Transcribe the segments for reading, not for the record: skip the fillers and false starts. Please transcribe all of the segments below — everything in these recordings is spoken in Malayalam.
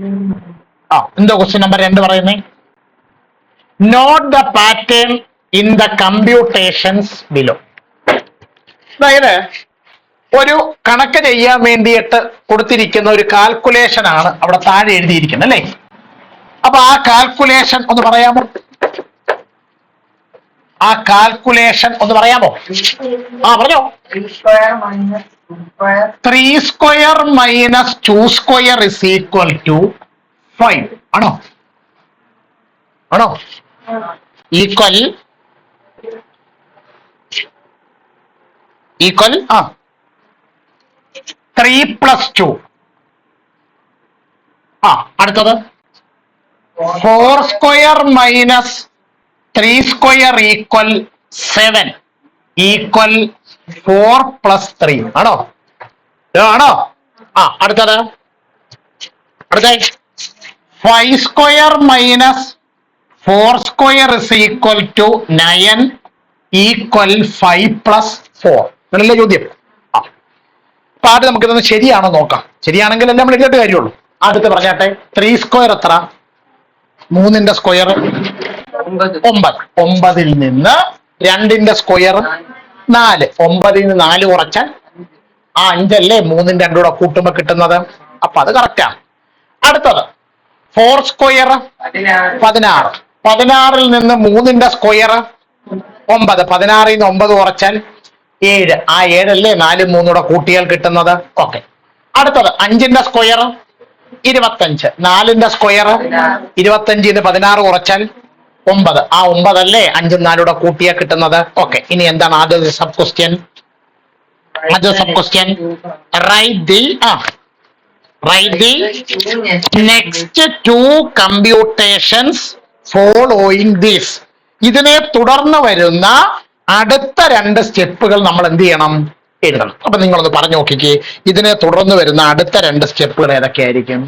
എന്തോ ക്വസ്റ്റ്യൻ നമ്പർ 2 പറയുന്നേ? Note the pattern in the computations below. അതായത് ഒരു കണക്ക് ചെയ്യാൻ വേണ്ടിയിട്ട് കൊടുത്തിരിക്കുന്ന ഒരു കാൽക്കുലേഷൻ ആണ് അവിടെ താഴെ എഴുതിയിരിക്കുന്നത് അല്ലേ? അപ്പൊ ആ കാൽക്കുലേഷൻ ഒന്ന് പറയാമോ? ആ കാൽക്കുലേഷൻ ഒന്ന് പറയാമോ? പറഞ്ഞോ. 3 square minus 2 square is equal to 5 ആണോ? Equal 3 plus 2. അടുത്തത് 4 square minus 3 square equal 7 equal 4 plus 3 ആണോ? അടുത്തത് 5 square minus 4 square is equal to 9 equal 5 plus 4. അങ്ങനല്ലേ ചോദ്യം? അപ്പൊ ആദ്യം നമുക്കിതൊന്ന് ശരിയാണോ നോക്കാം. ശരിയാണെങ്കിൽ എല്ലാം നമ്മൾ എഴുതിയിട്ട് കാര്യമുള്ളൂ. ആദ്യത്തെ പറഞ്ഞാട്ടെ. 3 സ്ക്വയർ എത്ര? 3ന്റെ സ്ക്വയർ 9. 9ൽ നിന്ന് 2ന്റെ സ്ക്വയർ 4. 9ൽ നിന്ന് 4 കുറച്ചാൽ 5 അല്ലേ? 3ന്റെ 2 കൂടെ കൂട്ടുമ്പോ കിട്ടുന്നത്. അപ്പൊ അത് കറക്റ്റാണ്. അടുത്തത് 4 സ്ക്വയർ 16. 16ൽ നിന്ന് 3ന്റെ സ്ക്വയർ 9. 16ൽ നിന്ന് 9 കുറച്ചാൽ 7. ആ 7 അല്ലേ 4 3 കൂടെ കൂട്ടിയാൽ കിട്ടുന്നത്. ഓക്കെ. അടുത്തത് 5ന്റെ സ്ക്വയർ 25. 4ന്റെ സ്ക്വയർ 25ൽ നിന്ന് 16 കുറച്ചാൽ 9. ആ 9 അല്ലേ 5 4 കൂടെ കൂട്ടിയാൽ കിട്ടുന്നത്. ഓക്കെ. ഇനി എന്താണ് ആദ്യത്തെ sub question? Write the next 2 computations following this. ഇതിനെ തുടർന്ന് വരുന്ന അടുത്ത 2 സ്റ്റെപ്പുകൾ നമ്മൾ എന്ത് ചെയ്യണം? എഴുതണം. അപ്പൊ നിങ്ങളൊന്ന് പറഞ്ഞു നോക്കിക്കേ. ഇതിനെ തുടർന്ന് വരുന്ന അടുത്ത 2 സ്റ്റെപ്പുകൾ ഏതൊക്കെയായിരിക്കും?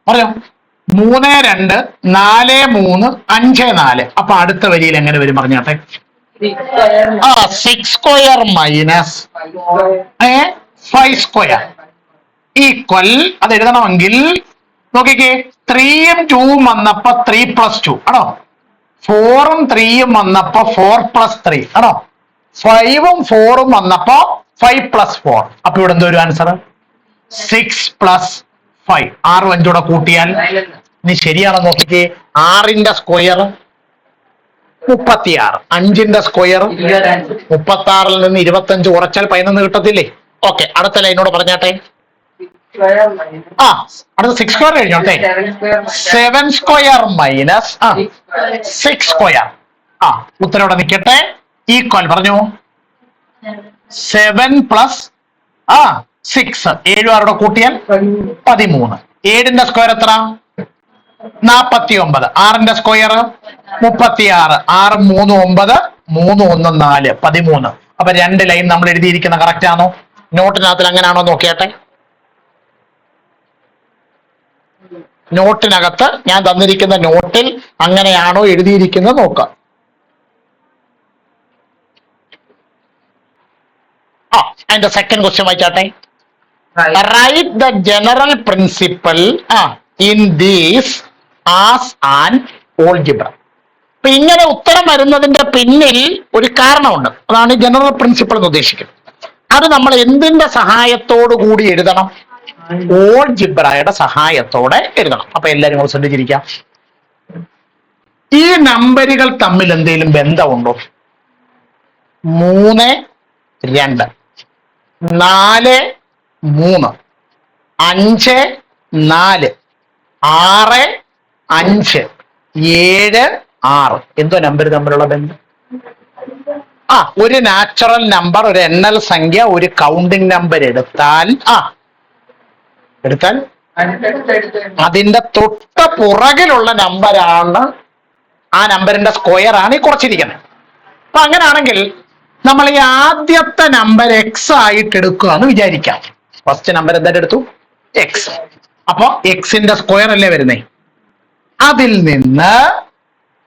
പറയോ. 3 2 4 3 5 4. അപ്പൊ അടുത്ത വരിയിൽ എങ്ങനെ വരും പറഞ്ഞാട്ടെ? 6 സ്ക്വയർ മൈനസ് 5 സ്ക്വയർ ഈക്വൽ. അത് എഴുതണമെങ്കിൽ നോക്കിക്കേ. 3ഉം 2ഉം വന്നപ്പോ 3 പ്ലസ് 2 ആണോ? 4ഉം 3ഉം വന്നപ്പോ 4 പ്ലസ് 3 ആണോ? 5ഉം 4ഉം വന്നപ്പോ 5 പ്ലസ് 4. അപ്പൊ ഇവിടെ എന്തോ ഒരു ആൻസർ 6 പ്ലസ് 5. 6 5 കൂടെ കൂട്ടിയാൽ ഇനി ശരിയാണോ നോക്കിക്കേ. 6ന്റെ സ്ക്വയർ 36. 5ന്റെ സ്ക്വയർ 36ൽ നിന്ന് 25 കുറച്ചാൽ 11 കിട്ടത്തില്ലേ? ഓക്കെ. അടുത്ത ലൈനോട് പറഞ്ഞാട്ടെ. അടുത്ത 6 സ്ക്വയർ കഴിഞ്ഞോട്ടെ. 7 square minus 6 square. ഉത്തരം ഇവിടെ നിൽക്കട്ടെ. ഈക്വൽ പറഞ്ഞു 7 പ്ലസ് 6. 7 6 കൂട്ടിയാൽ 13. 7ന്റെ സ്ക്വയർ എത്ര? 49. 6ന്റെ സ്ക്വയർ 36. 6 3 9 3 1 4 13. അപ്പൊ 2 ലൈൻ നമ്മൾ എഴുതിയിരിക്കുന്ന കറക്റ്റ് ആണോ? നോട്ടിനകത്തിൽ അങ്ങനെയാണോ നോക്കിയാട്ടെ. നോട്ടിനകത്ത് ഞാൻ തന്നിരിക്കുന്ന നോട്ടിൽ അങ്ങനെയാണോ എഴുതിയിരിക്കുന്നത് നോക്കാം. അതിന്റെ സെക്കൻഡ് ക്വസ്റ്റ്യൻ വായിച്ചാട്ടെ. Write the general principle in these as an algebra. അപ്പൊ ഇങ്ങനെ ഉത്തരം വരുന്നതിന്റെ പിന്നിൽ ഒരു കാരണമുണ്ട്. അതാണ് ജനറൽ പ്രിൻസിപ്പൾ എന്ന് ഉദ്ദേശിക്കുന്നത്. അത് നമ്മൾ എന്തിന്റെ സഹായത്തോടു കൂടി എഴുതണം? ഓൾജിബ്രയുടെ സഹായത്തോടെ എഴുതണം. അപ്പൊ എല്ലാരും കൂടെ ശ്രദ്ധിച്ചിരിക്കാം. ഈ നമ്പറുകൾ തമ്മിൽ എന്തെങ്കിലും ബന്ധമുണ്ടോ? 3 2 4 3 5 4 6 5 7 6. എന്തോ നമ്പർ തമ്മിലുള്ള ബന്ധം? ഒരു നാച്ചുറൽ നമ്പർ, ഒരു എണ്ണൽ സംഖ്യ, ഒരു കൗണ്ടിങ് നമ്പർ എടുത്താൽ അതിന്റെ തൊട്ട് പുറകിലുള്ള നമ്പറാണ്, ആ നമ്പറിന്റെ സ്ക്വയർ ആണ് ഈ കുറച്ചിരിക്കുന്നത്. അപ്പൊ അങ്ങനെയാണെങ്കിൽ നമ്മൾ ഈ ആദ്യത്തെ നമ്പർ എക്സ് ആയിട്ട് എടുക്കുക എന്ന് വിചാരിക്കാം. ഫസ്റ്റ് നമ്പർ എന്തായിട്ട് എടുത്തു? എക്സ്. അപ്പൊ എക്സിന്റെ സ്ക്വയർ അല്ലേ വരുന്നേ? അതിൽ നിന്ന്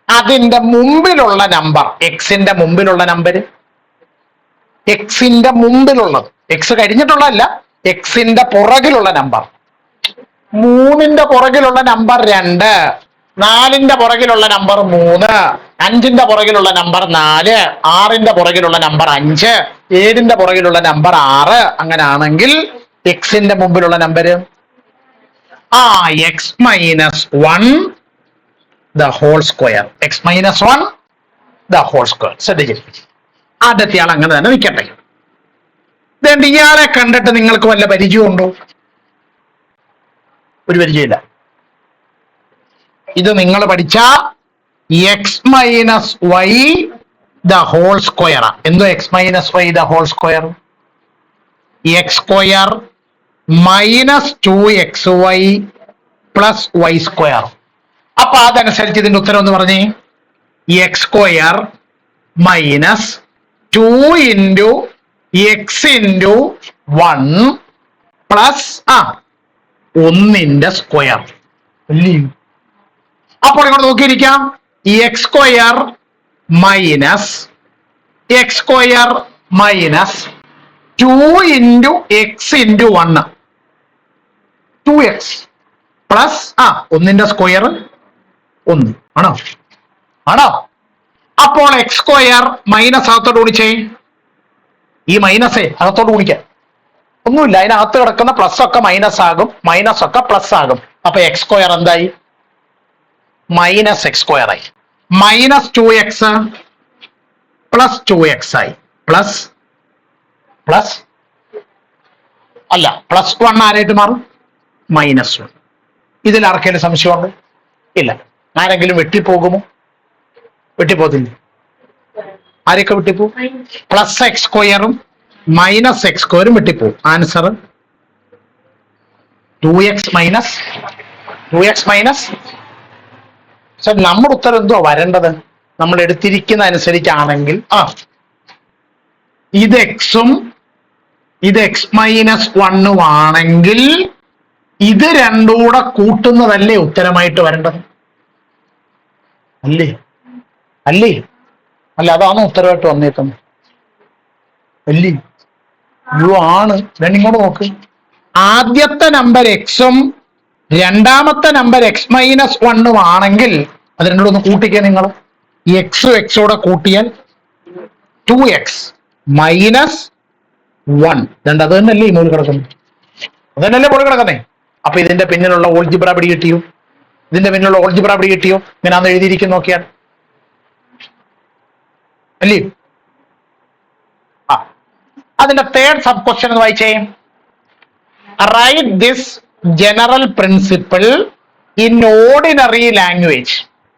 അതിന്റെ മുമ്പിലുള്ള നമ്പർ, എക്സിന്റെ മുമ്പിലുള്ള നമ്പർ, എക്സിന്റെ മുമ്പിലുള്ളത്, എക്സ് കഴിഞ്ഞിട്ടുള്ളതല്ല, എക്സിന്റെ പുറകിലുള്ള നമ്പർ മൂന്നിന്റെ പുറകിലുള്ള നമ്പർ 2, 4ന്റെ പുറകിലുള്ള നമ്പർ 3, 5ന്റെ പുറകിലുള്ള നമ്പർ 4, 6ന്റെ പുറകിലുള്ള നമ്പർ 5, 7ന്റെ പുറകിലുള്ള നമ്പർ 6. അങ്ങനാണെങ്കിൽ എക്സിന്റെ മുമ്പിലുള്ള number x minus 1 the whole square. X minus 1 the whole square. ശ്രദ്ധിച്ചിരിക്കും. ആദ്യത്തെ ആൾ അങ്ങനെ തന്നെ നിൽക്കട്ടെ. ഇതുകൊണ്ട് ഇയാളെ കണ്ടിട്ട് നിങ്ങൾക്ക് വല്ല പരിചയമുണ്ടോ? ഒരു പരിചയമില്ല. ഇത് നിങ്ങൾ പഠിച്ച x minus y the whole square. എന്തോ x minus y the whole square? X square minus 2xy plus y square. അപ്പൊ അതനുസരിച്ച് ഇതിന്റെ ഉത്തരം എന്ന് പറഞ്ഞേ, x square minus 2 into x into 1 plus 1ന്റെ സ്ക്വയർ. അപ്പോൾ ഇങ്ങോട്ട് നോക്കിയിരിക്കാം. X square minus 2 into x into 1 2x plus 1ന്റെ സ്ക്വയർ 1 ആണോ? അപ്പോൾ എക്സ് സ്ക്വയർ മൈനസ് അകത്തോട്ട് ഗുണിച്ചേ. ഈ മൈനസേ അകത്തോട്ട് ഗുണിക്കാം. ഒന്നുമില്ല, അതിനകത്ത് കിടക്കുന്ന പ്ലസ് ഒക്കെ മൈനസ് ആകും, മൈനസ് ഒക്കെ പ്ലസ് ആകും. അപ്പൊ എക്സ് സ്ക്വയർ എന്തായി? മൈനസ് എക്സ് സ്ക്വയർ ആയി. മൈനസ് 2x പ്ലസ് 2x ആയി. പ്ലസ് അല്ല, പ്ലസ് 1 ആരായിട്ട് മാറും? മൈനസ് 1. ഇതിൽ ആർക്കെങ്കിലും സംശയമുണ്ടോ? ഇല്ല. ആരെങ്കിലും വെട്ടിപ്പോകുമോ? വെട്ടിപ്പോകത്തില്ല. ആരൊക്കെ വെട്ടിപ്പോകും? പ്ലസ് എക്സ് സ്ക്വയറും മൈനസ് എക്സ് സ്ക്വയറും വെട്ടിപ്പോകും. Answer 2x minus. നമ്മുടെ ഉത്തരം എന്തോ വരേണ്ടത്? നമ്മൾ എടുത്തിരിക്കുന്ന അനുസരിച്ചാണെങ്കിൽ ഇത് എക്സും ഇത് എക്സ് മൈനസ് 1 ആണെങ്കിൽ ഇത് രണ്ടും കൂടെ കൂട്ടുന്നതല്ലേ ഉത്തരമായിട്ട് വരേണ്ടത്? അല്ലേ? അല്ല, അതാണോ ഉത്തരമായിട്ട് വന്നേക്കുന്നത്? അല്ലേ? ആണ്. രണ്ടിങ്ങോട്ട് നോക്ക്. ആദ്യത്തെ നമ്പർ എക്സും രണ്ടാമത്തെ നമ്പർ എക്സ് മൈനസ് 1 ആണെങ്കിൽ അത് രണ്ടും ഒന്ന് കൂട്ടിക്കാൻ. നിങ്ങൾ എക്സും എക്സോടെ കൂട്ടിയാൽ 2x മൈനസ് 1. രണ്ട് അത് തന്നെയല്ലേ ഈ മുകളിൽ കിടക്കുന്നത്? അത് തന്നെയല്ലേ മുകളിൽ കിടക്കുന്നേ? അപ്പൊ ഇതിന്റെ പിന്നിലുള്ള ഓൾജിബ്ര പിടി കിട്ടിയോ? ഇങ്ങനെ അന്ന് എഴുതിയിരിക്കും, നോക്കിയാൽ അല്ലേ? അതിന്റെ തേർഡ് സബ് ക്വസ്റ്റ്യൻ എന്ന് വായിച്ചേ. Write this general principle in ordinary language.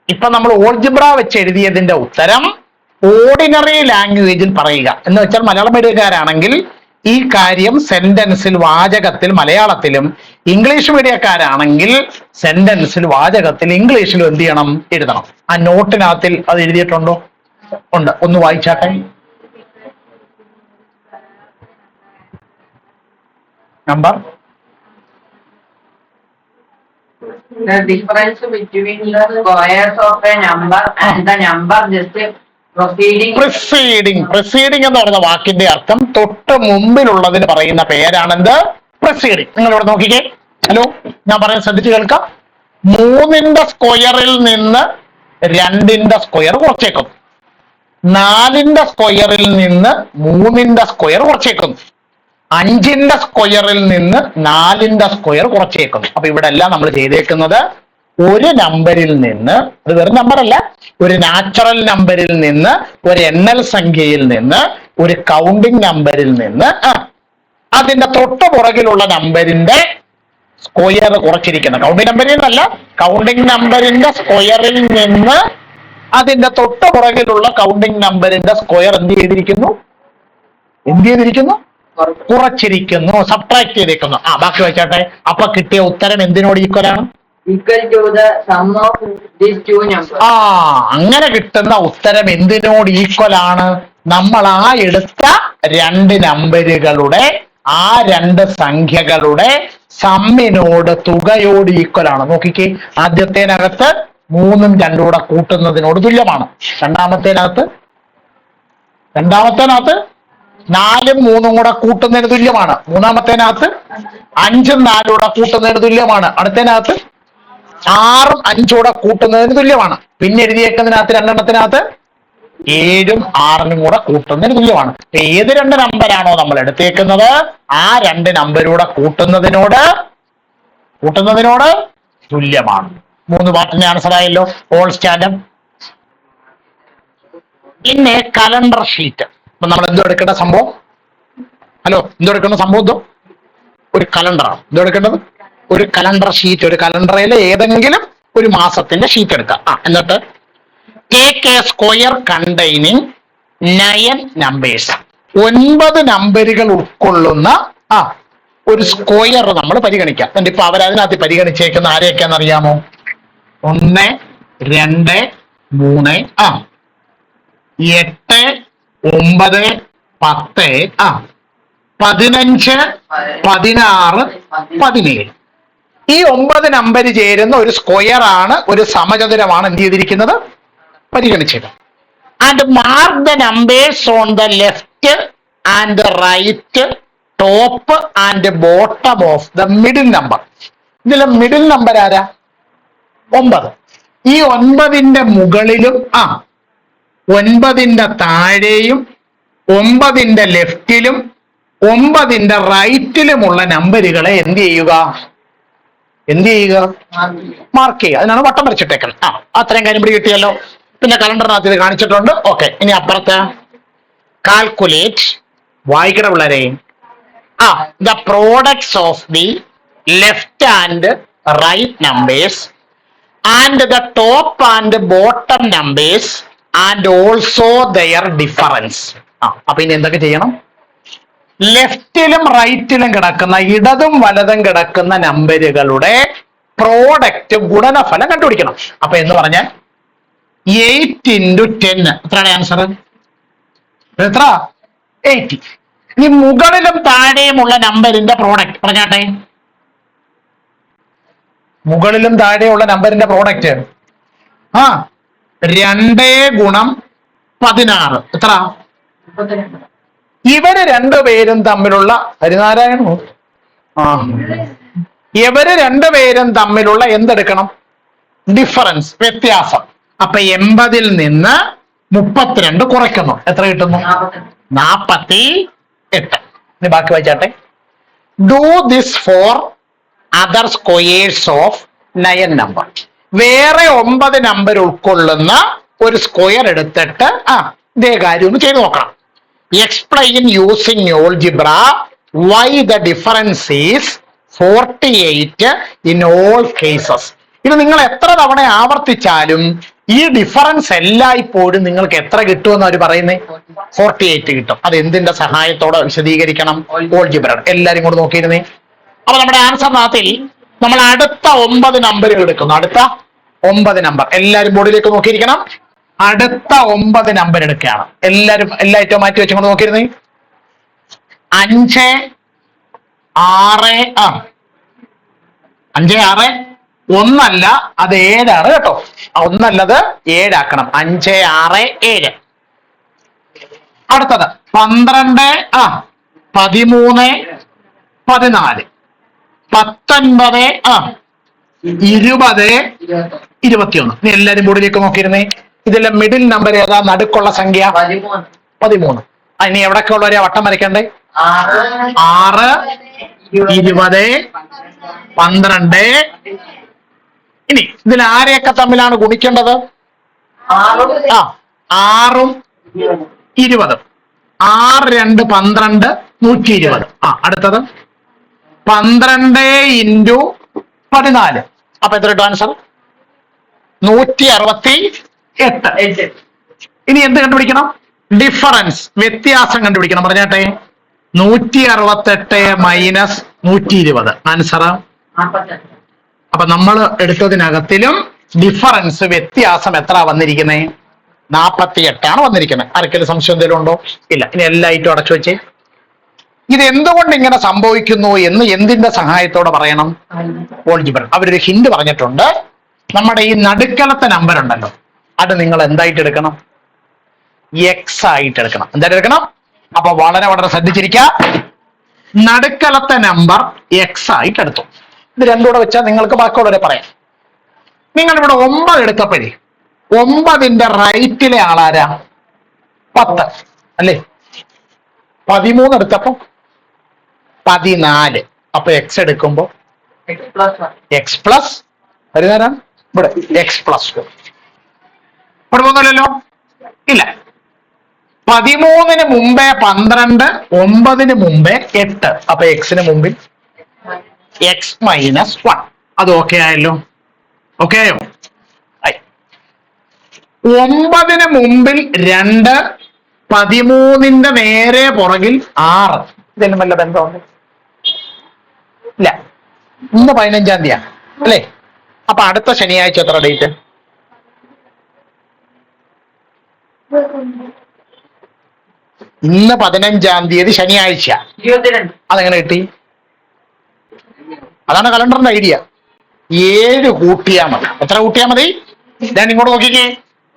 ഇപ്പൊ നമ്മൾ ഓൾജിബ്ര വെച്ച് എഴുതിയതിന്റെ ഉത്തരം ഓർഡിനറി ലാംഗ്വേജിൽ പറയുക. എന്ന് വെച്ചാൽ മലയാളം മീഡിയക്കാരാണെങ്കിൽ ഈ കാര്യം സെന്റൻസിൽ, വാചകത്തിൽ മലയാളത്തിലും, ഇംഗ്ലീഷ് മീഡിയക്കാരാണെങ്കിൽ സെന്റൻസിൽ, വാചകത്തിൽ ഇംഗ്ലീഷിലും എന്ത് ചെയ്യണം? എഴുതണം. ആ നോട്ടിനകത്തിൽ അത് എഴുതിയിട്ടുണ്ടോ? ഉണ്ട്. ഒന്ന് വായിച്ചാട്ടെ. Number the difference between the squares of a number and the number just preceding എന്ന് പറയുന്ന വാക്കിന്റെ അർത്ഥം തൊട്ട് മുമ്പിലുള്ളതിന് പറയുന്ന പേരാണെന്ത്? പ്രിസീഡിംഗ്. നിങ്ങൾ ഇവിടെ നോക്കിക്കേ. ഹലോ, ഞാൻ പറയുന്നത് ശ്രദ്ധിച്ച് കേൾക്കാം. 3ന്റെ സ്ക്വയറിൽ നിന്ന് 2ന്റെ സ്ക്വയർ കുറച്ചേക്കും. 4ന്റെ സ്ക്വയറിൽ നിന്ന് 3ന്റെ സ്ക്വയർ കുറച്ചേക്കും. 5ന്റെ സ്ക്വയറിൽ നിന്ന് 4ന്റെ സ്ക്വയർ കുറച്ചേക്കും. അപ്പൊ ഇവിടെ എല്ലാം നമ്മൾ ചെയ്തേക്കുന്നത് ഒരു നമ്പറിൽ നിന്ന്, അത് വെറും നമ്പറല്ല, ഒരു നാച്ചുറൽ നമ്പറിൽ നിന്ന്, ഒരു എണ്ണൽ സംഖ്യയിൽ നിന്ന്, ഒരു കൗണ്ടിങ് നമ്പറിൽ നിന്ന് അതിന്റെ തൊട്ട് പുറകിലുള്ള നമ്പറിന്റെ സ്ക്വയർ കുറച്ചിരിക്കുന്നു. കൗണ്ടിങ് നമ്പറിൽ നിന്നല്ല, കൗണ്ടിങ് നമ്പറിന്റെ സ്ക്വയറിൽ നിന്ന് അതിന്റെ തൊട്ട് പുറകിലുള്ള കൗണ്ടിങ് നമ്പറിന്റെ സ്ക്വയർ എന്ത് ചെയ്തിരിക്കുന്നു? കുറച്ചിരിക്കുന്നു, സബ്ട്രാക്ട് ചെയ്തിരിക്കുന്നു. ബാക്കി വെച്ചാട്ടെ. അപ്പൊ കിട്ടിയ ഉത്തരം എന്തിനോട് ഈക്വലാണ്? equal to the sum of these two numbers. അങ്ങനെ കിട്ടുന്ന ഉത്തരം എന്തിനോട് ഈക്വൽ ആണ്? നമ്മൾ എടുത്ത 2 നമ്പറുകളുടെ, 2 സംഖ്യകളുടെ സമ്മിനോട്, തുകയോട് ഈക്വൽ ആണ്. നോക്കിക്കേ, ആദ്യത്തേനകത്ത് 3ഉം 2ഉം കൂടെ കൂട്ടുന്നതിനോട് തുല്യമാണ്. രണ്ടാമത്തേനകത്ത് 4ഉം 3ഉം കൂടെ കൂട്ടുന്നതിന് തുല്യമാണ്. മൂന്നാമത്തേനകത്ത് 5ഉം 4ഉം കൂടെ കൂട്ടുന്നതിന് തുല്യമാണ്. അടുത്തതിനകത്ത് 6ഉം 5ഉം കൂടെ കൂട്ടുന്നതിന് തുല്യമാണ്. പിന്നെ എഴുതിയേക്കുന്നതിനകത്ത് രണ്ടെണ്ണത്തിനകത്ത് 7ഉം 6നും കൂടെ കൂട്ടുന്നതിന് തുല്യമാണ്. ഏത് രണ്ട് നമ്പരാണോ നമ്മൾ എടുത്തേക്കുന്നത് ആ രണ്ട് നമ്പരൂടെ കൂട്ടുന്നതിനോട് തുല്യമാണ്. 3 പാർട്ടിന്റെ ആൻസർ ആയല്ലോ. All standard. പിന്നെ കലണ്ടർ ഷീറ്റ്. അപ്പൊ നമ്മൾ എന്തോ എടുക്കേണ്ട സംഭവം? ഹലോ, എന്തോ എടുക്കേണ്ട സംഭവം? എന്തോ ഒരു കലണ്ടറാണ്. എന്തോ എടുക്കേണ്ടത്? ഒരു കലണ്ടർ ഷീറ്റ്. ഒരു കലണ്ടറിൽ ഏതെങ്കിലും ഒരു മാസത്തിന്റെ ഷീറ്റ് എടുക്കാം. എന്നിട്ട് take A square containing 9 numbers. 9 നമ്പറുകൾ ഉൾക്കൊള്ളുന്ന ഒരു സ്ക്വയർ നമ്മൾ പരിഗണിക്കാം. എന്നിട്ട് ഇപ്പൊ അവരതിനകത്ത് പരിഗണിച്ചേക്കുന്ന ആരെയൊക്കെയാണെന്ന് അറിയാമോ? 1, 2, 3, 8, 9, 10, 15, 16, 17. ഈ 9 നമ്പർ ചേരുന്ന ഒരു സ്ക്വയർ ആണ്, ഒരു സമചതുരമാണ് എന്ത് ചെയ്തിരിക്കുന്നത്? പരിഗണിച്ചത്. And mark the numbers on the left and right, top and bottom of the middle number. ഇതിലെ മിഡിൽ നമ്പർ ആരാ? 9. ഈ 9ന്റെ മുകളിലും 9ന്റെ താഴെയും 9ന്റെ ലെഫ്റ്റിലും 9ന്റെ റൈറ്റിലുമുള്ള നമ്പറുകളെ എന്ത് ചെയ്യുക? മാർക്ക് ചെയ്യുക. അതിനാണ് വട്ടം വരച്ചിട്ടേക്കുന്നത്. അത്രയും കാര്യം പിടി കിട്ടിയല്ലോ. പിന്നെ കലണ്ടറിനകത്ത് ഇത് കാണിച്ചിട്ടുണ്ട്. ഓക്കെ, ഇനി അപ്പുറത്ത് കാൽക്കുലേറ്റ്. വായിക്കട പിള്ളേരെ. The products of the left and right numbers and the top and bottom numbers and also their difference. അപ്പൊ ഇനി എന്തൊക്കെ ചെയ്യണം? ലെഫ്റ്റിലും റൈറ്റിലും കിടക്കുന്ന, ഇടതും വലതും കിടക്കുന്ന നമ്പറുകളുടെ പ്രോഡക്റ്റ്, ഗുണനഫലം കണ്ടുപിടിക്കണം. അപ്പൊ എന്ന് പറഞ്ഞാൽ 8 × 10 എത്രയാണ് ആൻസർ? എത്ര? 80. ഇനി മുകളിലും താഴെയുമുള്ള നമ്പറിന്റെ പ്രോഡക്റ്റ് പറഞ്ഞാട്ടെ. മുകളിലും താഴെയുള്ള നമ്പറിന്റെ പ്രോഡക്റ്റ് 2 × 16 എത്ര? ഇവര് രണ്ടുപേരും തമ്മിലുള്ള ഹരിനാരായണോ? ഇവര് രണ്ടുപേരും തമ്മിലുള്ള എന്തെടുക്കണം? ഡിഫറൻസ്, വ്യത്യാസം. അപ്പൊ 80ൽ നിന്ന് 32 കുറയ്ക്കുന്നു. എത്ര കിട്ടുന്നു? 48. ഇനി ബാക്കി വായിച്ചാട്ടെ. Do this for other squares of 9 number. വേറെ 9 നമ്പർ ഉൾക്കൊള്ളുന്ന ഒരു സ്ക്വയർ എടുത്തിട്ട് ഇതേ കാര്യം ഒന്ന് ചെയ്ത് നോക്കണം. Explain using algebra why the difference is 48 in all cases. ഇത് നിങ്ങൾ എത്ര തവണ ആവർത്തിച്ചാലും ഈ ഡിഫറൻസ് എല്ലായ്പ്പോഴും നിങ്ങൾക്ക് എത്ര കിട്ടുമെന്ന് അവർ പറയുന്നത്? 48 കിട്ടും. അത് എന്തിന്റെ സഹായത്തോടെ വിശദീകരിക്കണം? ഓൾജിബ്ര. എല്ലാരും കൂടെ നോക്കിയിരുന്നേ. അപ്പൊ നമ്മുടെ ആൻസറിനകത്തിൽ നമ്മൾ അടുത്ത 9 നമ്പറുകൾ എടുക്കുന്നു. അടുത്ത 9 നമ്പർ എല്ലാരും ബോർഡിലേക്ക് നോക്കിയിരിക്കണം. അടുത്ത 9 നമ്പർ എടുക്കുകയാണ്. എല്ലാ ഐറ്റവും മാറ്റി വെച്ചുകൊണ്ട് നോക്കിയിരുന്നേ. 5, 6 5, 6 ഒന്നല്ല, അത് 7 കേട്ടോ. ഒന്നല്ലത് 7 ആക്കണം. 5, 6, 7. അടുത്തത് 12, 13, 14, 19, 20, 21. ഇനി എല്ലാരും ബോർഡിലേക്ക് നോക്കിയിരുന്നേ. ഇതിലെ മിഡിൽ നമ്പർ ഏതാ? നടുക്കുള്ള സംഖ്യ 13. ഇനി എവിടൊക്കെ ഉള്ളവരെ വട്ടം വരയ്ക്കണ്ടേ? 6, 20, 12. ഇനി ഇതിൽ ആരെയൊക്കെ തമ്മിലാണ് ഗുണിക്കേണ്ടത്? 6ഉം 20. 6, 2, 12, 120. അടുത്തത് 12 × 14. അപ്പൊ എത്ര കിട്ടും ആൻസർ? 168. ഇനി എന്ത് കണ്ടുപിടിക്കണം? ഡിഫറൻസ്, വ്യത്യാസം കണ്ടുപിടിക്കണം. പറഞ്ഞാട്ടെ. 168 മൈനസ് 120 ആൻസർ. അപ്പൊ നമ്മൾ എടുത്തതിനകത്തിലും ഡിഫറൻസ്, വ്യത്യാസം എത്ര വന്നിരിക്കുന്നത്? 48 ആണ് വന്നിരിക്കുന്നത്. ആർക്കെങ്കിലും സംശയം എന്തെങ്കിലും ഉണ്ടോ? ഇല്ല. ഇനി എല്ലായിട്ടും അടച്ചു വെച്ചേ. ഇത് എന്തുകൊണ്ട് ഇങ്ങനെ സംഭവിക്കുന്നു എന്ന് എന്തിന്റെ സഹായത്തോടെ പറയണം? ഓൾജിബ്ര. അവരൊരു ഹിന്റ് പറഞ്ഞിട്ടുണ്ട്. നമ്മുടെ ഈ നടുക്കലത്തെ നമ്പർ ഉണ്ടല്ലോ, അത് നിങ്ങൾ എന്തായിട്ട് എടുക്കണം? X ആയിട്ട് എടുക്കണം. എന്തായിട്ട് എടുക്കണം? അപ്പൊ വളരെ വളരെ ശ്രദ്ധിച്ചിരിക്കുക. നടുക്കലത്തെ നമ്പർ എക്സ് ആയിട്ട് എടുത്തു. ഇത് രണ്ടും കൂടെ വെച്ചാൽ നിങ്ങൾക്ക് ബാക്കിയുള്ളവരെ പറയാം. നിങ്ങൾ ഇവിടെ 9 എടുത്തപ്പോഴേ 9ന്റെ റൈറ്റിലെ ആളാരാ? 10 അല്ലേ? 13 എടുത്തപ്പോ 14. അപ്പൊ എക്സ് എടുക്കുമ്പോ എക്സ് പ്ലസ് വരുന്നേരാണ് ഇവിടെ എക്സ് പ്ലസ് 4. ഇവിടെ പോകുന്നില്ലല്ലോ, ഇല്ല. 13ന് മുമ്പേ 12, 9ന് മുമ്പേ 8. അപ്പൊ എക്സിന് മുമ്പിൽ എക്സ് മൈനസ് 1. അത് ഓക്കെ ആയല്ലോ? ഓക്കെ ആയോ? 9ന് മുമ്പിൽ 2, 13ന്റെ നേരെ പുറകിൽ 6. ഇതെല്ലാം വല്ല ബന്ധമുണ്ട്? ഇല്ല. ഇന്ന് 15-ാം തീയതിയാണ് അല്ലേ? അപ്പൊ അടുത്ത ശനിയാഴ്ച എത്ര ഡേറ്റ്? ഇന്ന് 15-ാം തീയതി ശനിയാഴ്ച. അതെങ്ങനെ കിട്ടി? അതാണ് കലണ്ടറിന്റെ ഐഡിയ. 7 കൂട്ടിയാൽ മതി. എത്ര കൂട്ടിയാൽ മതി? ഞാൻ ഇങ്ങോട്ട് നോക്കിക്കേ.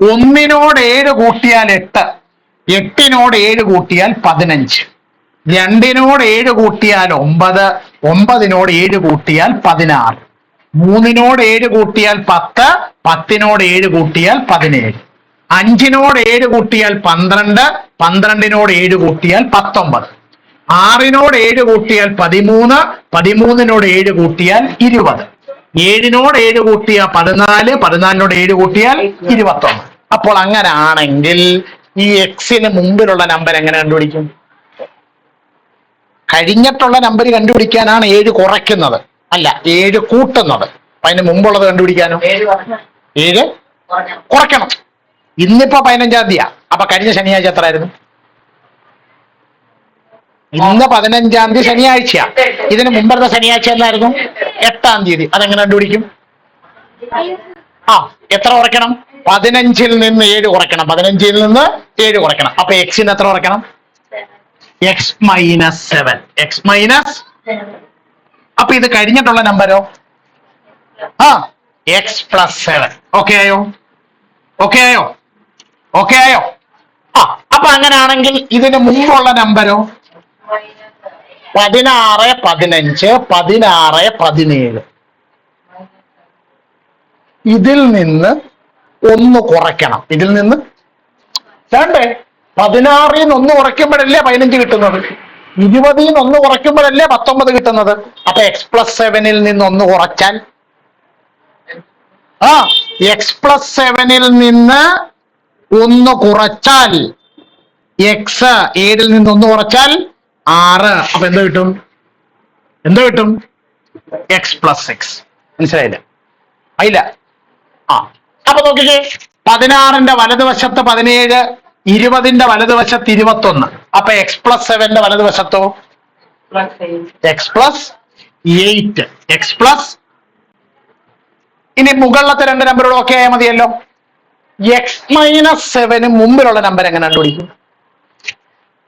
1നോട് 7 കൂട്ടിയാൽ 8, 8നോട് 7 കൂട്ടിയാൽ 15, 2നോട് 7 കൂട്ടിയാൽ 9, 9നോട് 7 കൂട്ടിയാൽ 16, 3നോട് 7 കൂട്ടിയാൽ 10, 10നോട് 7 കൂട്ടിയാൽ 17, 5നോട് 7 കൂട്ടിയാൽ 12, 12നോട് 7 കൂട്ടിയാൽ 19, 6നോട് 7 കൂട്ടിയാൽ 13, 13നോട് 7 കൂട്ടിയാൽ 20, 7നോട് 7 കൂട്ടിയാൽ 14, 14നോട് 7 കൂട്ടിയാൽ 21. അപ്പോൾ അങ്ങനെ ആണെങ്കിൽ ഈ എക്സിന് മുമ്പിലുള്ള നമ്പർ എങ്ങനെ കണ്ടുപിടിക്കും? കഴിഞ്ഞിട്ടുള്ള നമ്പർ കണ്ടുപിടിക്കാനാണ് 7 കുറയ്ക്കുന്നത്, അല്ല 7 കൂട്ടുന്നത്. അപ്പൊ അതിന് മുമ്പുള്ളത് കണ്ടുപിടിക്കാനോ 7 കുറയ്ക്കണം. ഇന്നിപ്പോ 15-ാം തീയതിയാ. അപ്പൊ കഴിഞ്ഞ ശനിയാഴ്ച എത്രയായിരുന്നു? ഇന്ന് 15-ാം തീയതി ശനിയാഴ്ച. ഇതിന് മുമ്പത്തെ ശനിയാഴ്ച എന്നായിരുന്നു? 8-ാം തീയതി. അതെങ്ങനെ കണ്ടുപിടിക്കും? എത്ര കുറയ്ക്കണം? 15-ൽ നിന്ന് 7 കുറയ്ക്കണം. 15-ൽ നിന്ന് 7 കുറയ്ക്കണം. അപ്പൊ എക്സിന് എത്ര കുറയ്ക്കണം? X minus 7. X minus. അപ്പൊ ഇത് കഴിഞ്ഞിട്ടുള്ള നമ്പരോ? X plus 7. ഓക്കെ ആയോ? ഓക്കെ ആയോ? ഓക്കെ ആയോ? അപ്പൊ അങ്ങനെയാണെങ്കിൽ ഇതിന് മുമ്പുള്ള നമ്പരോ? 16, 15, 16, 17. ഇതിൽ നിന്ന് 1 കുറയ്ക്കണം. ഇതിൽ നിന്ന് വേണ്ടേ? 16ൽ നിന്ന് 1 കുറയ്ക്കുമ്പോഴല്ലേ 15 കിട്ടുന്നത്. 20ൽ നിന്ന് 1 കുറയ്ക്കുമ്പോഴല്ലേ 19 കിട്ടുന്നത്. അപ്പൊ എക്സ് പ്ലസ് 7ൽ നിന്ന് 1 കുറച്ചാൽ എക്സ് പ്ലസ് 7ൽ നിന്ന് 1 കുറച്ചാൽ എക്സ് 7ൽ നിന്ന് 1 കുറച്ചാൽ 6. അപ്പൊ എന്ത് കിട്ടും? എന്ത് കിട്ടും? X plus 6. മനസ്സിലായില്ല? ആയില്ല? അപ്പൊ നോക്കിക്കേ. 16ന്റെ വലതുവശത്ത് 17, 20ന്റെ വലതുവശത്ത് 21. അപ്പൊ എക്സ് പ്ലസ് 7ന്റെ വലതുവശത്തോ? X plus 8. X plus. ഇനി മുകളിലത്തെ 2 നമ്പറുകൾ ഓക്കെ ആയാൽ മതിയല്ലോ. എക്സ് മൈനസ് 7 മുമ്പിലുള്ള നമ്പർ എങ്ങനെ കണ്ടുപിടിക്കും?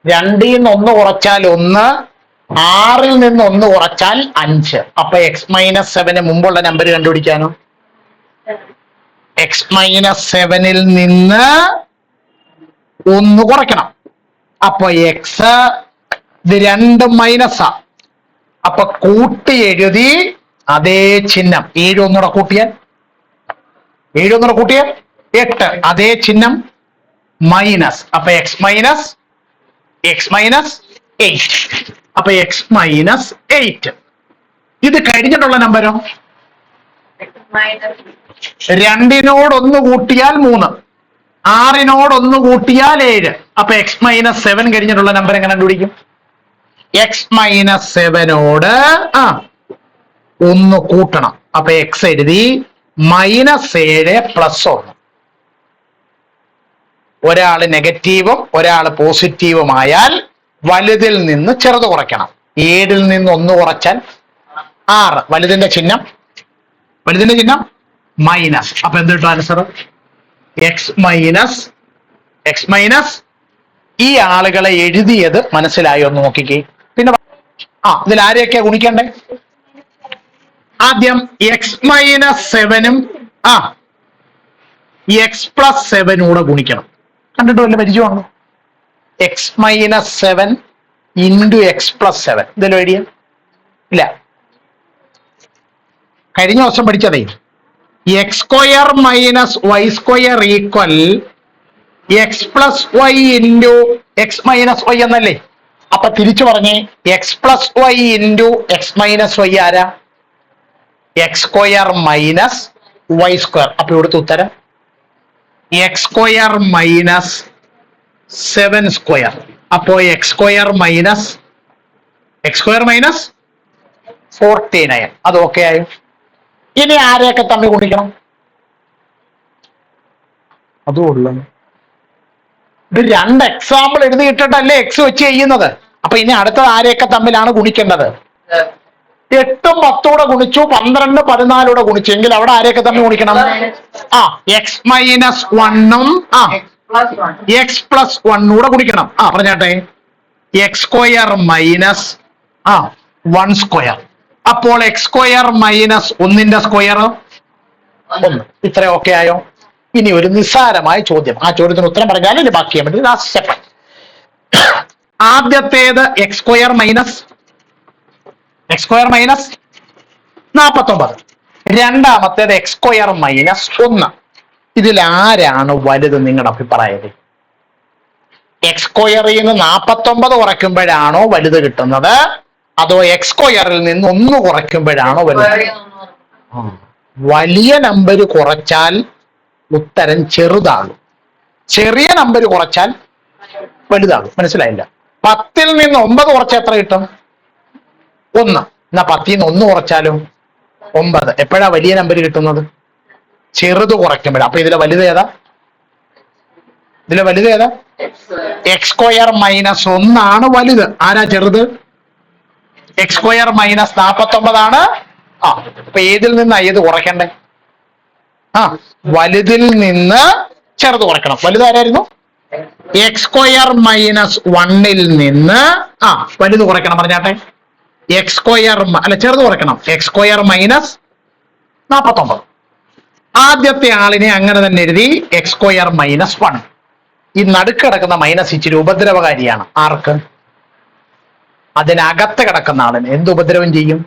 2ൽ നിന്ന് 1 കുറച്ചാൽ 1, 6ൽ നിന്ന് 1 കുറച്ചാൽ 5. അപ്പൊ എക്സ് മൈനസ് 7 മുമ്പുള്ള നമ്പർ കണ്ടുപിടിക്കാനോ? എക്സ് മൈനസ് 7ൽ നിന്ന് 1 കുറയ്ക്കണം. അപ്പൊ എക്സ് ഇത് 2 മൈനസാ. അപ്പൊ കൂട്ടി എഴുതി അതേ ചിഹ്നം. 7 ഒന്നുകൂടെ കൂട്ടിയാൽ 8. അതേ ചിഹ്നം മൈനസ്. അപ്പൊ എക്സ് മൈനസ് 8. അപ്പൊ എക്സ് മൈനസ് 8. ഇത് കഴിഞ്ഞിട്ടുള്ള നമ്പരോ? 2നോട് 1 കൂട്ടിയാൽ 3, 6നോട് 1 കൂട്ടിയാൽ 7. അപ്പൊ എക്സ് മൈനസ് 7 കഴിഞ്ഞിട്ടുള്ള നമ്പർ എങ്ങനെ കണ്ടുപിടിക്കും? എക്സ് മൈനസ് 7നോട് 1 കൂട്ടണം. അപ്പൊ എക്സ് എഴുതി -7 പ്ലസ് 1. ഒരാള് നെഗറ്റീവും ഒരാള് പോസിറ്റീവുമായാൽ വലുതിൽ നിന്ന് ചെറുത് കുറയ്ക്കണം. 7ൽ നിന്ന് 1 കുറച്ചാൽ 6. വലുതിന്റെ ചിഹ്നം മൈനസ്. അപ്പൊ എന്ത് കിട്ടും ആൻസർ? X minus. ഈ ആളുകളെ എഴുതിയത് മനസ്സിലായോ എന്ന് നോക്കിക്കേ. പിന്നെ ഇതിൽ ആരെയൊക്കെയാ ഗുണിക്കണ്ടേ? ആദ്യം എക്സ് മൈനസ് 7ഉം എക്സ് പ്ലസ് 7 കൂടെ ഗുണിക്കണം. കണ്ടിട്ട് വല്ല പരിചയമാണോ? X minus 7 into x plus 7. ഇതെല്ലാം ഐഡിയ ഇല്ല? കഴിഞ്ഞ ദിവസം പഠിച്ചതേ x square minus y square equal x plus y into x minus y എന്നല്ലേ? അപ്പൊ തിരിച്ചു പറഞ്ഞേ, x plus y into x minus y ആരാ? X square minus y square. അപ്പൊ ഇവിടുത്തെ ഉത്തരം എക്സ് സ്ക്വയർ മൈനസ് 7 സ്ക്വയർ. അപ്പോ എക്സ് സ്ക്വയർ മൈനസ് 49. അത് ഓക്കെ ആയോ? ഇനി ആരെയൊക്കെ തമ്മിൽ ഗുണിക്കണം? അതുകൊള്ളു. ഇത് 2 എക്സാമ്പിൾ എഴുതിയിട്ടിട്ടല്ലേ എക്സ് വെച്ച് ചെയ്യുന്നത്. അപ്പൊ ഇനി അടുത്തത് ആരെയൊക്കെ തമ്മിലാണ് ഗുണിക്കേണ്ടത്? 8 ഉം 10 ഗുണിച്ചു, 12 14 ഗുണിച്ചു. എങ്കിൽ അവിടെ ആരെയൊക്കെ തമ്മിൽ ഗുണിക്കണം? എക്സ് മൈനസ് 1 എക്സ് പ്ലസ് 1 ഗുണിക്കണം. പറഞ്ഞാട്ടെ, എക്സ് സ്ക്വയർ മൈനസ് 1 സ്ക്വയർ. അപ്പോൾ എക്സ് സ്ക്വയർ മൈനസ് 1ന്റെ സ്ക്വയർ 1. ഇത്ര ഓക്കെ ആയോ? ഇനി ഒരു നിസ്സാരമായ ചോദ്യം. ആ ചോദ്യത്തിന് ഉത്തരം പറഞ്ഞാലും ഇനി ബാക്കി ചെയ്യാൻ പറ്റും. Last step. ആദ്യത്തേത് എക്സ് സ്ക്വയർ മൈനസ് 49. രണ്ടാമത്തേത് എക്സ് സ്ക്വയർ മൈനസ് 1. ഇതിൽ ആരാണ് വലുത് നിങ്ങളുടെ അഭിപ്രായത്തിൽ? എക്സ് സ്ക്വയറിൽ നിന്ന് 49 കുറയ്ക്കുമ്പോഴാണോ വലുത് കിട്ടുന്നത്, അതോ എക്സ് സ്ക്വയറിൽ നിന്ന് 1 കുറയ്ക്കുമ്പോഴാണോ വലുത്? വലിയ നമ്പർ കുറച്ചാൽ ഉത്തരം ചെറുതാകും, ചെറിയ നമ്പർ കുറച്ചാൽ വലുതാകും. മനസ്സിലായില്ല? 10ൽ നിന്ന് 9 കുറച്ചാൽ എത്ര കിട്ടും? 1. എന്നാ 10ൽ നിന്ന് 1 കുറച്ചാലും 9. എപ്പോഴാ വലിയ നമ്പർ കിട്ടുന്നത്? ചെറുത് കുറയ്ക്കുമ്പോഴാ. അപ്പൊ ഇതിലെ വലുത് ഏതാ? എക്സ് സ്ക്വയർ മൈനസ് 1 ആണ് വലുത്. ആരാ ചെറുത്? എക്സ് സ്ക്വയർ മൈനസ് 49 ആണ്. അപ്പൊ ഏതിൽ നിന്നാ ഏത് കുറയ്ക്കണ്ടേ? വലുതിൽ നിന്ന് ചെറുത് കുറയ്ക്കണം. വലുത് ആരായിരുന്നു? എക്സ് സ്ക്വയർ മൈനസ് 1ൽ നിന്ന് വലുത് കുറയ്ക്കണം. പറഞ്ഞാട്ടെ, എക്സ് സ്ക്വയർ അല്ല, ചെറുത് കുറയ്ക്കണം. X square minus 49. ആദ്യത്തെ ആളിനെ അങ്ങനെ തന്നെ എഴുതി, എക്സ് സ്ക്വയർ മൈനസ് 1. ഈ നടുക്ക് കിടക്കുന്ന മൈനസ് ഇച്ചിരി ഉപദ്രവകാരിയാണ്. ആർക്ക്? അതിനകത്ത് കിടക്കുന്ന ആളിന് എന്ത് ഉപദ്രവം ചെയ്യും?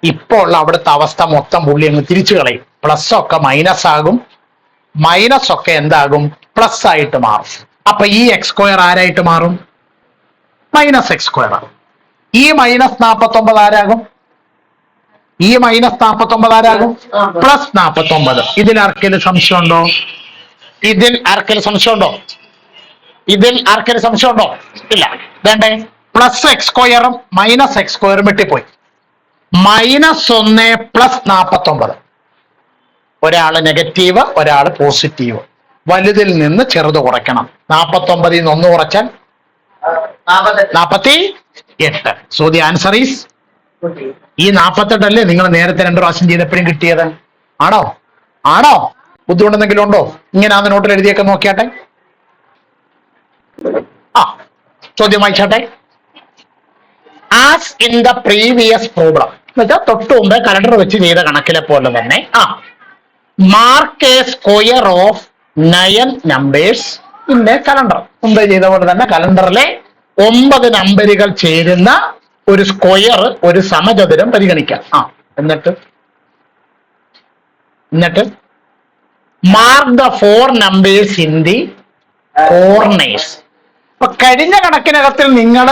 ഇപ്പോൾ ഉള്ള അവിടുത്തെ അവസ്ഥ മൊത്തം പുള്ളി അങ്ങ് തിരിച്ചു കളയും. പ്ലസ് ഒക്കെ മൈനസ് ആകും, മൈനസ് ഒക്കെ എന്താകും? പ്ലസ് ആയിട്ട് മാറും. അപ്പൊ ഈ എക്സ് സ്ക്വയർ ആരായിട്ട് മാറും? മൈനസ് എക്സ് സ്ക്വയർ ആകും. ഈ മൈനസ് 49 ആരാകും? ഈ മൈനസ് 49 ആരാകും? പ്ലസ് 49. ഇതിൽ ആർക്കെങ്കിലും സംശയമുണ്ടോ? ഇതിൽ ആർക്കെങ്കിലും സംശയമുണ്ടോ? ഇല്ല. വേണ്ടേ? പ്ലസ് എക്സ് സ്ക്വയറും മൈനസ് എക്സ് സ്ക്വയറും വെട്ടിപ്പോയി. -1 പ്ലസ് 49. ഒരാള് നെഗറ്റീവ്, ഒരാള് പോസിറ്റീവ്. വലുതിൽ നിന്ന് ചെറുത് കുറയ്ക്കണം. 49ൽ നിന്ന് 1 കുറച്ചാൽ 48. സോ ദി ആൻസർ ഈസ് ഈ 48 അല്ലേ നിങ്ങൾ നേരത്തെ 2 പ്രാവശ്യം ചെയ്തപ്പോഴും കിട്ടിയത്? ആണോ? ബുദ്ധിമുട്ടെന്തെങ്കിലും ഉണ്ടോ? ഇങ്ങനെ ആ നോട്ടിൽ എഴുതിയൊക്കെ നോക്കിയാട്ടെ. ചോദ്യം വായിച്ചാട്ടെ. As in the previous problem, എന്നുവെച്ചാൽ തൊട്ട് മുമ്പേ കലണ്ടർ വെച്ച് ചെയ്ത കണക്കിലെ പോലെ തന്നെ mark a square of 9 numbers in a calendar. മുമ്പേ ചെയ്ത പോലെ തന്നെ കലണ്ടറിലെ 9 നമ്പറുകൾ ചേരുന്ന ഒരു സ്ക്വയർ, ഒരു സമചതുരം പരിഗണിക്കാം. എന്നിട്ട് mark the 4 numbers in the corners. അപ്പൊ കഴിഞ്ഞ കണക്കിനകത്തിൽ നിങ്ങൾ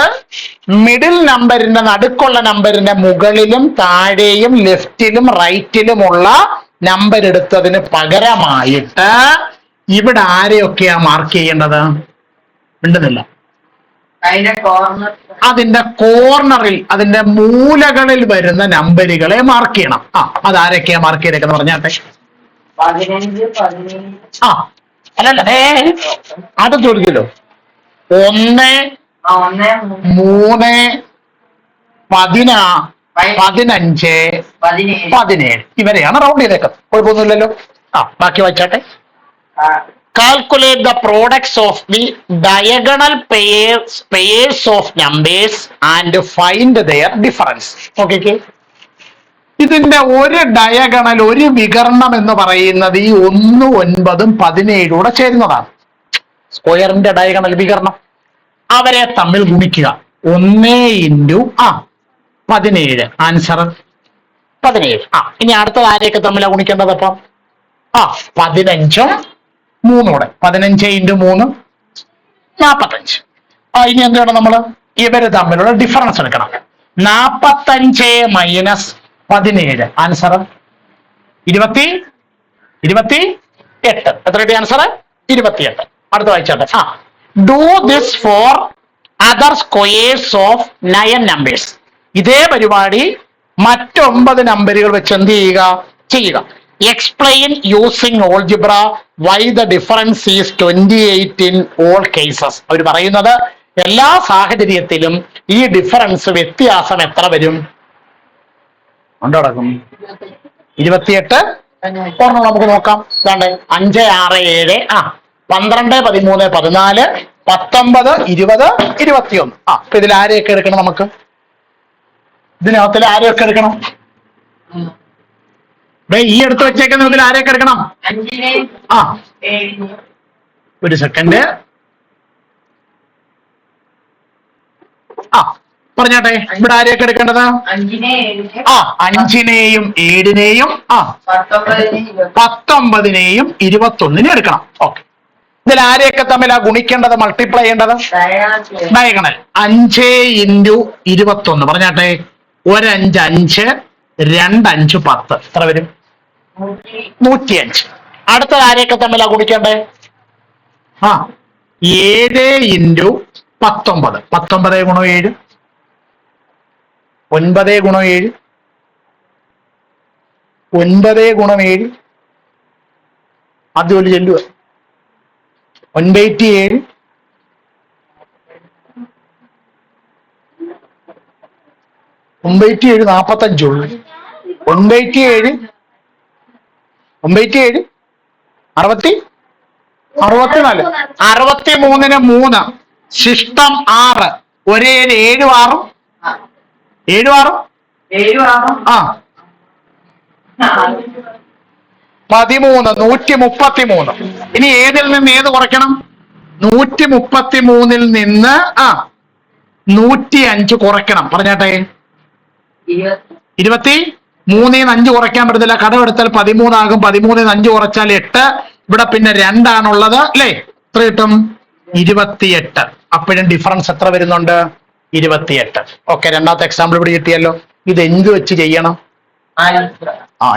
മിഡിൽ നമ്പറിന്റെ, നടുക്കുള്ള നമ്പറിന്റെ മുകളിലും താഴെയും ലെഫ്റ്റിലും റൈറ്റിലുമുള്ള നമ്പർ എടുത്തതിന് പകരമായിട്ട് ഇവിടെ ആരെയൊക്കെയാ മാർക്ക് ചെയ്യേണ്ടത്? മിണ്ടുന്നില്ല. അതിന്റെ കോർണറിൽ, അതിന്റെ മൂലകളിൽ വരുന്ന നമ്പറുകളെ മാർക്ക് ചെയ്യണം. അതാരൊക്കെയാ മാർക്ക് ചെയ്തേക്കെന്ന് പറഞ്ഞാട്ടെ. 15 അല്ലല്ല, അത് ചോദിക്കല്ലോ. 1 3 15 17 ഇവരെയാണ് റൗണ്ട് ചെയ്തേക്കുന്നത്. കുഴപ്പമൊന്നുമില്ലല്ലോ. ബാക്കി വായിച്ചാട്ടെ. Calculate the products of the diagonal pairs of numbers and find their difference. Okay, ഇതിന്റെ ഒരു ഡയഗണൽ, ഒരു വികരണം എന്ന് പറയുന്നത് ഈ 1 9 17 ചേരുന്നതാണ്. സ്ക്വയറിന്റെ ഡയഗണൽ വികരണം. അവരെ തമ്മിൽ ഗുണിക്കുക. 1 × 17. ആൻസർ 17. ഇനി അടുത്തത് ആരെയൊക്കെ തമ്മിലാണ് ഗുണിക്കേണ്ടത്? അപ്പം 15 3 15 × 3 45. ഇനി എന്ത് വേണം? നമ്മള് ഇവര് തമ്മിലുള്ള ഡിഫറൻസ് എടുക്കണം. 45 - 17. ആൻസർ 28. എത്ര കിട്ടിയ ആൻസർ? 28. അടുത്ത വായിച്ചോട്ടെ. Do this for other squares of 9 numbers. ഇതേ പരിപാടി മറ്റ് 9 നമ്പറുകൾ വെച്ച് എന്ത് ചെയ്യുക. Explain using algebra why the difference is 28 in all cases. അവർ പറയുന്നത് എല്ലാ സാഹചര്യത്തിലും ഈ ഡിഫറൻസ് വ്യത്യാസം എത്ര വരും? ഉണ്ടോടക്കും 28. ഒരെണ്ണം നമുക്ക് നോക്കാം. 5 6 7 12 13 14 19 20 21. അപ്പൊ ഇതിൽ ആരെയൊക്കെ എടുക്കണം? നമുക്ക് ഇതിനകത്തിൽ ആരെയൊക്കെ എടുക്കണം? ഈ എടുത്ത് വെച്ചേക്കുന്ന ഇതിൽ ആരെയൊക്കെ എടുക്കണം? ഒരു സെക്കൻഡ്. പറഞ്ഞാട്ടെ, ഇവിടെ ആരെയൊക്കെ എടുക്കേണ്ടത്? 5-നെയും 7-നെയും 19-നെയും 21-നെയും എടുക്കണം. ഓക്കെ. ഇതിൽ ആരെയൊക്കെ തമ്മിലാ ഗുണിക്കേണ്ടത്, മൾട്ടിപ്ലൈ ചെയ്യേണ്ടത്? ഡയഗണൽ. 5 × 21. പറഞ്ഞാട്ടെ, 1 5 5 2 5 10. എത്ര വരും? 105. അടുത്തത് ആരെയൊക്കെ തമ്മിലാ ഗുണിക്കേണ്ടത്? 7 × 19. 19 × 7 9 × 7 9 × 7. അതുപോലെ ചെല്ലുക. 9 × 7 9 × 7 45 ഉള്ളു. 9 × 7 64. 63-ന് 3 ശിഷ്ടം 6. 1 7 7 6 7 6 13 133. ഇനി ഏതിൽ നിന്ന് ഏത് കുറയ്ക്കണം? 133-ൽ നിന്ന് 105 കുറയ്ക്കണം. പറഞ്ഞാട്ടെ, 23-ൽ നിന്ന് 5 കുറയ്ക്കാൻ പറ്റത്തില്ല. കടമെടുത്താൽ 13 ആകും. 13-ൽ നിന്ന് 5 കുറച്ചാൽ 8. ഇവിടെ പിന്നെ 2 ആണുള്ളത് അല്ലേ? എത്ര കിട്ടും? 28. അപ്പോഴും ഡിഫറൻസ് എത്ര വരുന്നുണ്ട്? 28. ഓക്കെ. രണ്ടാമത്തെ എക്സാമ്പിൾ ഇവിടെ കിട്ടിയല്ലോ. ഇത് എന്ത് വെച്ച് ചെയ്യണം?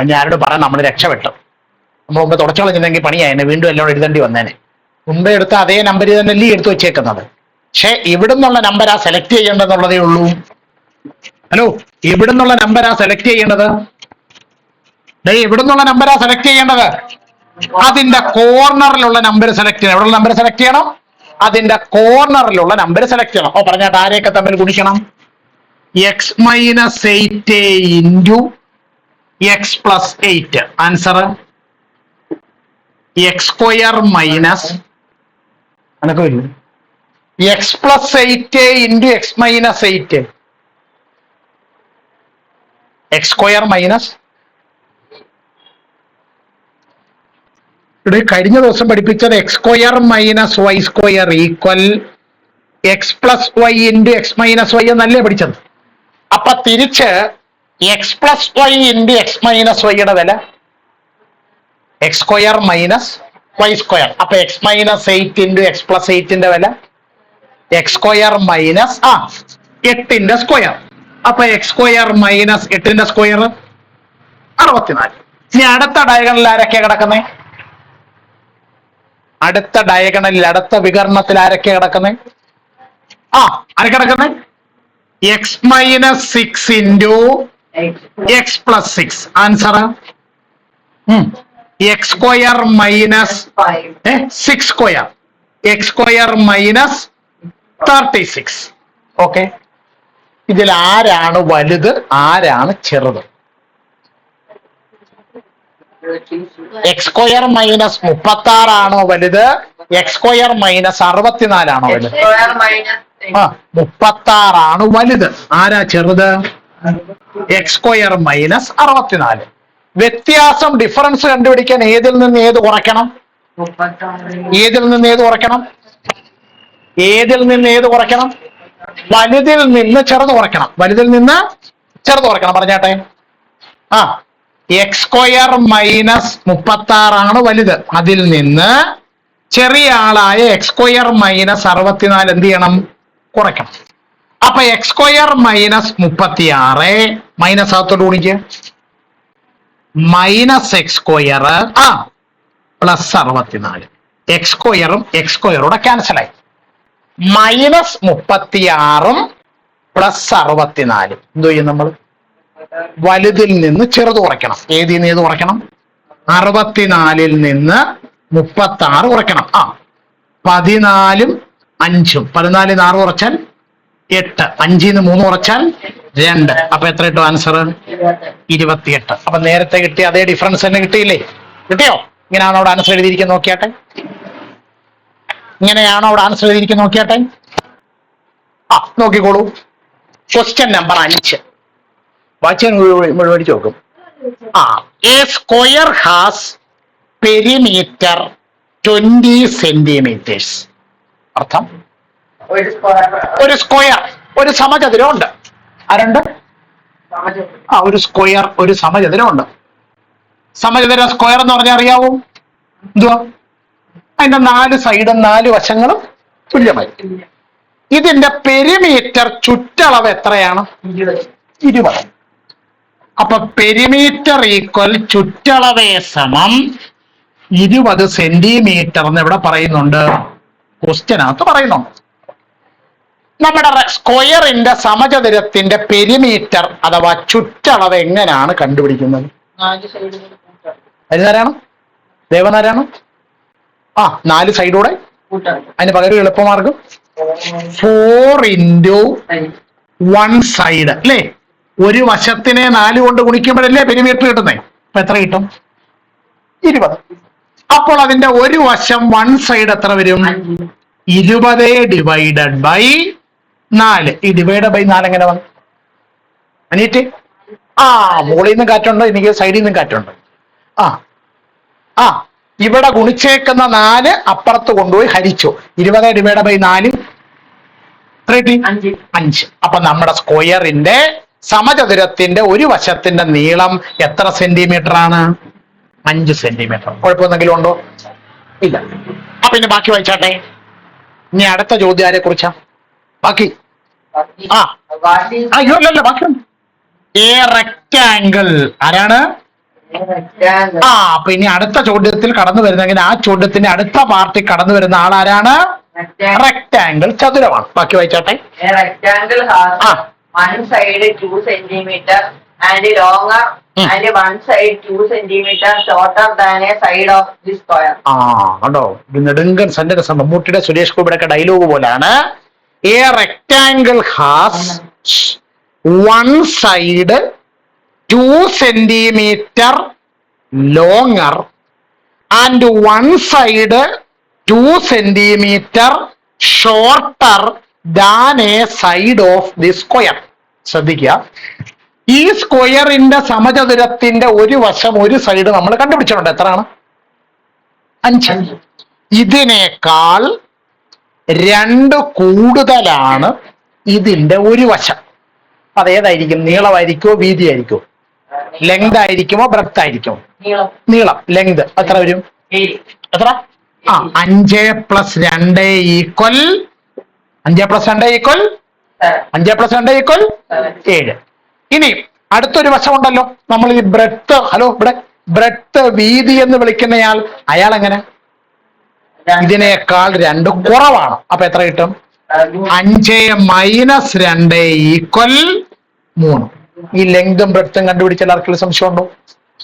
ഇനി ആരോട് പറയാൻ? നമ്മൾ രക്ഷപ്പെട്ടു. നമ്മൾ മുമ്പ് തുടച്ചു കളഞ്ഞില്ലെങ്കിൽ പണിയായനെ. വീണ്ടും എല്ലാം എഴുതേണ്ടി വന്നേനെ. മുമ്പേ എടുത്ത അതേ നമ്പർ തന്നെയല്ലേ എടുത്ത് വെച്ചേക്കുന്നത്. പക്ഷെ ഇവിടുന്നുള്ള നമ്പരാ സെലക്ട് ചെയ്യേണ്ടതെന്നുള്ളതേ ഉള്ളൂ. ഹലോ, ഇവിടുന്നുള്ള നമ്പരാ സെലക്ട് ചെയ്യേണ്ടത്. ഇവിടുന്നുള്ള നമ്പരാ സെലക്ട് ചെയ്യേണ്ടത്. അതിന്റെ കോർണറിലുള്ള നമ്പർ സെലക്ട് ചെയ്യണം. എവിടെയുള്ള നമ്പർ സെലക്ട് ചെയ്യണം? അതിന്റെ കോർണറിലുള്ള നമ്പർ സെലക്ട് ചെയ്യണം. പറഞ്ഞാട്ട് ആരെയൊക്കെ തമ്മിൽ ഗുണിക്കണം? x - 8 × x + 8. ആൻസർ x² - അതൊക്കെ വരും. x + 8 × x - 8. x² ഇവിടെ കഴിഞ്ഞ ദിവസം പഠിപ്പിച്ചത് x² - y² = x + y × x - y എന്നല്ലേ പഠിച്ചത്. അപ്പൊ തിരിച്ച് x + y × x - y യുടെ വില x² - y². അപ്പൊ x - 8 × x + 8-ന്റെ വില x² - 8-ന്റെ സ്ക്വയർ. അപ്പൊ x² - 8-ന്റെ സ്ക്വയർ 64. ഇനി അടുത്ത ഡയഗണലിൽ ആരൊക്കെയാ കിടക്കുന്നേ? അടുത്ത ഡയഗണലിൽ, അടുത്ത വികരണത്തിൽ ആരൊക്കെയാ കിടക്കുന്നേ? ആരെ കിടക്കുന്നേ? x - 6 × x + 6. Answer x² - 6². x² - 36. Okay. ഇതിൽ ആരാണ് വലുത്, ആരാണ് ചെറുത്? x² - 36 ആണോ വലുത്? x² - 64 ആണോ വലുത്? 36 ആണ് വലുത്. ആരാ ചെറുത്? x² - 64. വ്യത്യാസം, ഡിഫറൻസ് കണ്ടുപിടിക്കാൻ ഏതിൽ നിന്ന് ഏത് കുറയ്ക്കണം? ഏതിൽ നിന്ന് ഏത് കുറയ്ക്കണം? ഏതിൽ നിന്ന് ഏത് കുറയ്ക്കണം? വലുതിൽ നിന്ന് ചെറുത് കുറയ്ക്കണം. വലുതിൽ നിന്ന് ചെറുത് കുറയ്ക്കണം. പറഞ്ഞാട്ടെ. ആ എക്സ് സ്ക്വയർ മൈനസ് 36 വലുത്. അതിൽ നിന്ന് ചെറിയ ആളായ എക്സ് സ്ക്വയർ മൈനസ് 64 എന്ത് ചെയ്യണം? കുറയ്ക്കണം. അപ്പൊ എക്സ് സ്ക്വയർ മൈനസ് 36 മൈനസ് അകത്തോട്ട് ഗുണിക്ക് minus x square plus 64. X സ്ക്വയറും എക്സ് സ്ക്വയറൂടെ ക്യാൻസലായി. മൈനസ് 36 പ്ലസ് 64 എന്തോ ചെയ്യും നമ്മൾ? വലുതിൽ നിന്ന് ചെറുത് കുറയ്ക്കണം. ഏതിൽ നിന്ന് ഏത് കുറയ്ക്കണം? 64 നിന്ന് 36 കുറയ്ക്കണം. 14 5 14 6 കുറച്ചാൽ 8, 5 3 കുറച്ചാൽ 2. അപ്പൊ എത്ര കിട്ടും ആൻസർ? 28. അപ്പൊ നേരത്തെ കിട്ടിയ അതേ ഡിഫറൻസ് തന്നെ കിട്ടിയില്ലേ? കിട്ടിയോ? ഇങ്ങനെയാണോ അവിടെ ആൻസർ എഴുതിയിരിക്കുന്നത്? നോക്കിയാട്ടെ. ഇങ്ങനെയാണോ അവിടെ ആൻസർ എഴുതിയിരിക്കുന്നത്? നോക്കിയാട്ടെ. നോക്കിക്കോളൂ. ക്വസ്റ്റ്യൻ നമ്പർ 5 വായിച്ചാൽ മുഴുവൻ നോക്കും. A square has perimeter 20 centimetres. അർത്ഥം ഒരു സ്ക്വയർ, ഒരു സമചതുരം ഉണ്ട്. ആരുണ്ട്? ഒരു സ്ക്വയർ, ഒരു സമചതുരം ഉണ്ട്. സമചതുരം സ്ക്വയർ എന്ന് പറഞ്ഞാൽ അറിയാവോ? എന്തുവാ? അതിന്റെ 4 സൈഡും 4 വശങ്ങളും തുല്യമായി. ഇതിന്റെ പെരിമീറ്റർ ചുറ്റളവ് എത്രയാണ്? 20. അപ്പൊ പെരിമീറ്റർ ഈക്വൽ ചുറ്റളവേ സമം 20 സെന്റിമീറ്റർ എന്ന് ഇവിടെ പറയുന്നുണ്ട്. ക്വസ്റ്റ്യനകത്ത് പറയുന്നുണ്ട്. നമ്മുടെ സ്ക്വയറിന്റെ സമചതുരത്തിന്റെ പെരിമീറ്റർ അഥവാ ചുറ്റളവ് എങ്ങനെയാണ് കണ്ടുപിടിക്കുന്നത്? അതിനാരാണ്? ദേവനാരാണ്? 4 സൈഡൂടെ. അതിന് പകരം എളുപ്പമാർഗം 4 into 1 സൈഡ് അല്ലേ? ഒരു വശത്തിനെ 4 കൊണ്ട് ഗുണിക്കുമ്പോഴല്ലേ പെരിമീറ്റർ കിട്ടുന്നേ. അപ്പൊ എത്ര കിട്ടും? 20. അപ്പോൾ അതിന്റെ ഒരു വശം 1 സൈഡ് എത്ര വരും? 20 ഡിവൈഡഡ് ബൈ 4. ഈ ഡിവൈഡ് ബൈ 4 എങ്ങനെ വന്നു? അനിയറ്റ് മുകളിൽ നിന്ന് കാറ്റുണ്ടോ? എനിക്ക് സൈഡിൽ നിന്നും കാറ്റുണ്ട്. ഇവിടെ ഗുണിച്ചേക്കുന്ന 4 അപ്പുറത്ത് കൊണ്ടുപോയി ഹരിച്ചു. 20 ഡിവൈഡ് ബൈ 4 5. അപ്പൊ നമ്മുടെ സ്ക്വയറിന്റെ സമചതുരത്തിന്റെ ഒരു വശത്തിന്റെ നീളം എത്ര സെന്റിമീറ്റർ ആണ്? 5 സെന്റിമീറ്റർ. കുഴപ്പമൊന്നെങ്കിലും ഉണ്ടോ? ഇല്ല. അപ്പൊ ഇനി ബാക്കി വായിച്ചാട്ടെ. ഇനി അടുത്ത ചോദ്യം ആരെ കുറിച്ചാ? ബാക്കി ഇല്ലല്ല, ബാക്കിയുണ്ട്. A rectangle. ആരാണ്? അപ്പൊ ഇനി അടുത്ത ചോദ്യത്തിൽ കടന്നു വരുന്നെങ്കിൽ ആ ചോദ്യത്തിന്റെ അടുത്ത പാർട്ടി കടന്നു വരുന്ന ആളാരാണ്? റെക്റ്റാങ്കിൾ, ചതുരമാണ്. ബാക്കി വായിച്ചാട്ടെ. Rectangle one side 2 centimeter and longer and one side 2 centimeter shorter than a side of the square. കണ്ടോ? നെടുങ്കൻ സെന്റൻസ് മമ്മൂട്ടിയുടെ സുരേഷ് ഗോപിയുടെ ഡയലോഗ് പോലാണ്. A rectangle has one side 2 centimeter longer and one side 2 centimeter shorter than a side of the square. ശ്രദ്ധിക്കുക. ഈ സ്ക്വയറിന്റെ സമചതുരത്തിന്റെ ഒരു വശം, ഒരു സൈഡ് നമ്മൾ കണ്ടുപിടിച്ചിട്ടുണ്ട്. എത്രയാണ്? 5. ഇതിനേക്കാൾ 2 കൂടുതലാണ് ഇതിന്റെ ഒരു വശം. അതേതായിരിക്കും? നീളമായിരിക്കുമോ വീതിയായിരിക്കുമോ? ലെങ്ത് ആയിരിക്കുമോ ബ്രെഡ്ത്ത് ആയിരിക്കുമോ? നീളം. ലെങ്ത് എത്ര വരും? എത്ര? 5 + 2 ഈക്വൽ 5 + 2 ഈക്വൽ 5 + 2 ഈക്വൽ 7. ഇനി അടുത്തൊരു വശമുണ്ടല്ലോ, നമ്മൾ ഈ ബ്രെഡ്ത്ത്, ഇവിടെ ബ്രെഡ്ത്ത് വീതി എന്ന് വിളിക്കുന്നയാൾ, അയാൾ എങ്ങനെ? ഇതിനേക്കാൾ 2 കുറവാണ്. അപ്പൊ എത്ര കിട്ടും? 5 - 2 ഈക്വൽ 3. ഈ ലെങ്തും ബ്രെഡ്ത്തും കണ്ടുപിടിച്ചാൽ ആർക്കെങ്കിലും സംശയം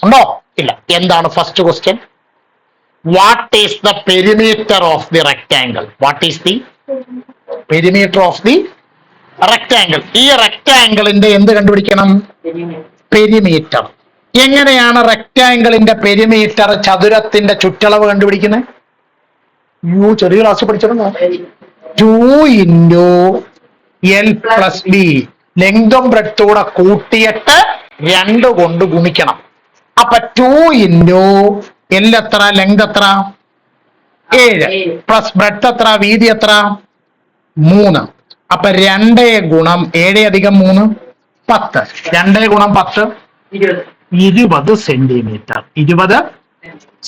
ഉണ്ടോ? ഇല്ല. എന്താണ് first question? What is the perimeter of the rectangle? What is the perimeter of the rectangle? ഈ റെക്റ്റാങ്കിളിന്റെ എന്ത് കണ്ടുപിടിക്കണം? പെരിമീറ്റർ. എങ്ങനെയാണ് റെക്റ്റാങ്കിളിന്റെ പെരിമീറ്റർ, ചതുരത്തിന്റെ ചുറ്റളവ് കണ്ടുപിടിക്കുന്നത്? ചെറിയ ക്ലാസ് പഠിച്ചിരുന്നോ? 2 into L + B. ലെങ്തും ബ്രെഡ്ത്തും കൂടെ കൂട്ടിയിട്ട് 2 കൊണ്ട് ഗുണിക്കണം. അപ്പൊ 2 into L എത്ര? ലെങ്ത് എത്ര? 7 പ്ലസ് ബ്രെഡ്ത്ത് എത്ര? വീതി എത്ര? 3. അപ്പൊ 2 ഗുണം 7 അധികം 3 10. 2 ഗുണം 10 20 സെന്റിമീറ്റർ. 20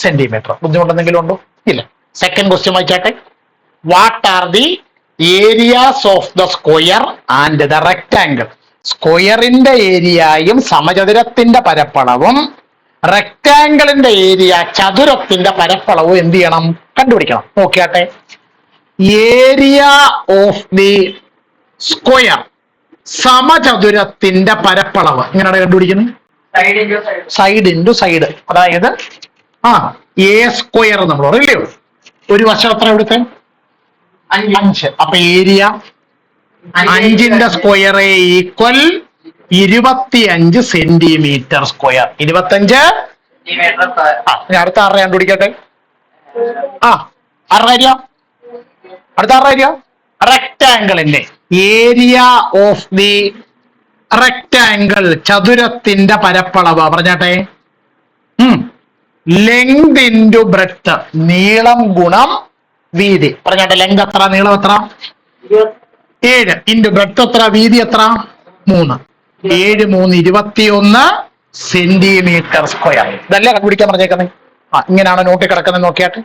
സെന്റിമീറ്റർ. ബുദ്ധിമുട്ടെന്തെങ്കിലും ഉണ്ടോ? ഇല്ല. സെക്കൻഡ് ക്വസ്റ്റ്യൻ വായിച്ചാട്ടെ. What are the areas of the square and the rectangle? സ്ക്വയറിന്റെ ഏരിയയും സമചതുരത്തിന്റെ പരപ്പളവും റെക്ടാംഗിളിന്റെ ഏരിയ ചതുരത്തിന്റെ പരപ്പളവും എന്ത് ചെയ്യണം? കണ്ടുപിടിക്കണം. നോക്കിയാട്ടെ. ഏരിയ ഓഫ് ദി സ്ക്വയർ, സമചതുരത്തിന്റെ പരപ്പളവ് എങ്ങനെയാണ് കണ്ടുപിടിക്കുന്നത്? Side into side. അതായത് എ സ്ക്വയർ നമ്മൾ പറയില്ലയോ? ഒരു വശം എത്ര ഇവിടുത്തെ? 5. അപ്പൊ ഏരിയ 5ന്റെ സ്ക്വയർ ഈക്വൽ 25 സെന്റിമീറ്റർ സ്ക്വയർ. 25. ഞാൻ അടുത്ത 6 കണ്ടുപിടിക്കട്ടെ. അടുത്ത 6 റെക്ടാംഗിളിന്റെ ഏരിയ ഓഫ് ദി റെക്ടാംഗിൾ, ചതുരത്തിന്റെ പരപ്പളവ് പറഞ്ഞാട്ടെ. ലെങ്ത് ഇൻറ്റു ബ്രെഡ്ത്ത്, നീളം ഗുണം വീതി. പറഞ്ഞാട്ടെ. ലെങ്ത് എത്ര, നീളം എത്ര? 7 ഇൻറ്റു ബ്രെഡ്ത്ത് എത്ര, വീതി എത്ര? 3. 7 3 21 സെന്റിമീറ്റർ സ്ക്വയർ. ഇതല്ലേ കണ്ടുപിടിക്കാൻ പറഞ്ഞേക്കുന്നത്. ഇങ്ങനെയാണ് നോട്ടി കിടക്കുന്നത്. നോക്കിയാട്ടെ.